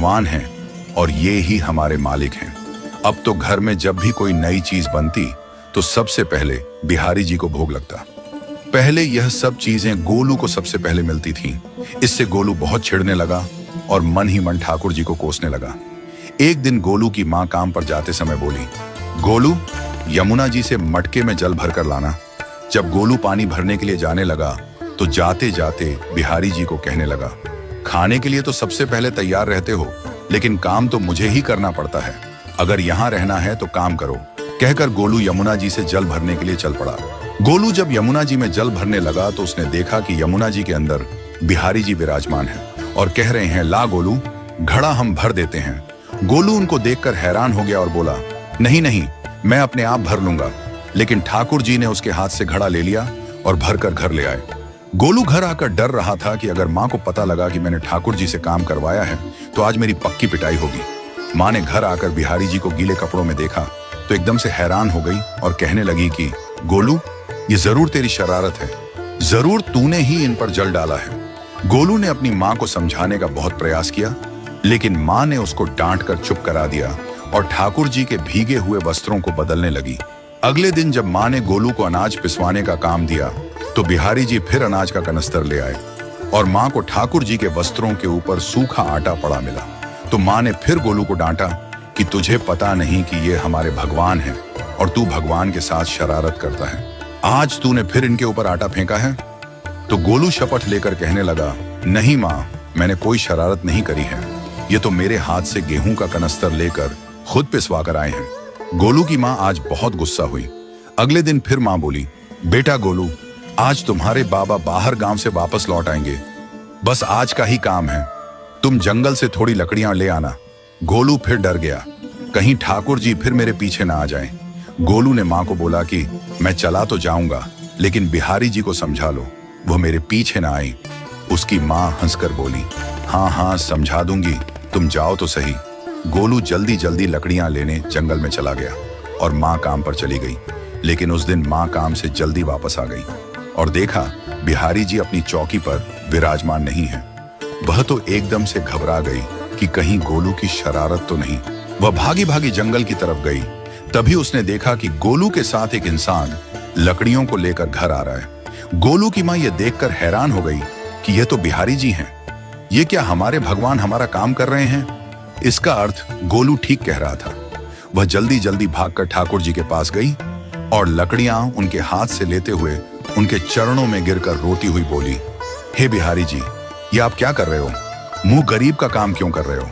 भगवान हैं और ये ही हमारे मालिक हैं। अब तो घर में जब भी कोई नई चीज बनती तो सबसे पहले बिहारी जी को भोग लगता। पहले यह सब चीजें गोलू को सबसे पहले मिलती थीं। इससे गोलू बहुत चिढ़ने लगा और मन ही मन ठाकुर जी को कोसने लगा। एक दिन गोलू की माँ काम पर जाते समय बोली, गोलू, यमुना जी से मटके में जल भर कर लाना। जब गोलू पानी भरने के लिए जाने लगा तो जाते जाते बिहारी जी को कहने लगा, खाने के लिए तो सबसे पहले तैयार रहते हो, लेकिन काम तो मुझे ही करना पड़ता है। अगर यहाँ रहना है तो काम करो। कहकर गोलू यमुना जी से जल भरने के लिए चल पड़ा। गोलू जब यमुना जी में जल भरने लगा तो उसने देखा कि यमुना जी के अंदर बिहारी जी विराजमान हैं और कह रहे हैं, ला गोलू, घड़ा हम भर देते हैं। गोलू उनको देखकर हैरान हो गया और बोला, नहीं नहीं, मैं अपने आप भर लूंगा। लेकिन ठाकुर जी ने उसके हाथ से घड़ा ले लिया और भरकर घर ले आए। गोलू घर आकर डर रहा था कि अगर माँ को पता लगा कि मैंने ठाकुर जी से काम करवाया है तो आज मेरी पक्की पिटाई होगी। माँ ने घर आकर बिहारी जी को गीले कपड़ों में देखा तो एकदम से हैरान हो गई और कहने लगी कि गोलू, ये जरूर तेरी शरारत है, जरूर तूने ही इन पर जल डाला है। गोलू ने अपनी माँ को समझाने का बहुत प्रयास किया, लेकिन माँ ने उसको डांट कर चुप करा दिया और ठाकुर जी के भीगे हुए वस्त्रों को बदलने लगी। अगले दिन जब माँ ने गोलू को अनाज पिसवाने का काम दिया तो बिहारी जी फिर अनाज का कनस्तर ले आए और माँ को ठाकुर जी के वस्त्रों के ऊपर सूखा आटा पड़ा मिला। तो माँ ने फिर गोलू को डांटा कि तुझे पता नहीं कि ये हमारे भगवान हैं और तू भगवान के साथ शरारत करता है। आज तूने फिर इनके ऊपर आटा फेंका है। तो गोलू शपथ लेकर कहने लगा, नहीं माँ, मैंने कोई शरारत नहीं करी है। ये तो मेरे हाथ से गेहूं का कनस्तर लेकर खुद पिसवा कर आए हैं। गोलू की माँ आज बहुत गुस्सा हुई। अगले दिन फिर माँ बोली, बेटा गोलू, आज तुम्हारे बाबा बाहर गांव से वापस लौट आएंगे। बस आज का ही काम है, तुम जंगल से थोड़ी लकड़ियां ले आना। गोलू फिर डर गया, कहीं ठाकुर जी फिर मेरे पीछे ना आ जाएं। गोलू ने माँ को बोला कि मैं चला तो जाऊंगा, लेकिन बिहारी जी को समझा लो, वो मेरे पीछे ना आई। उसकी माँ हंसकर बोली, हाँ हाँ समझा दूंगी, तुम जाओ तो सही। गोलू जल्दी जल्दी लकड़ियां लेने जंगल में चला गया और माँ काम पर चली गई। लेकिन उस दिन माँ काम से जल्दी वापस आ गई और देखा बिहारी जी अपनी चौकी पर विराजमान नहीं है। वह तो एकदम से घबरा गई कि कहीं गोलू की शरारत तो नहीं। वह भागी भागी जंगल की तरफ गई। तभी उसने देखा कि गोलू के साथ एक इंसान लकड़ियों को लेकर घर आ रहा है। गोलू की माँ यह देखकर हैरान हो गई कि यह तो बिहारी जी हैं। ये क्या हमारे भगवान हमारा काम कर रहे हैं? इसका अर्थ गोलू ठीक कह रहा था। वह जल्दी जल्दी भागकर ठाकुर जी के पास गई और लकड़ियां उनके हाथ से लेते हुए उनके चरणों में गिरकर रोती हुई बोली, हे बिहारी जी, ये आप क्या कर रहे हो? मुंह गरीब का काम क्यों कर रहे हो?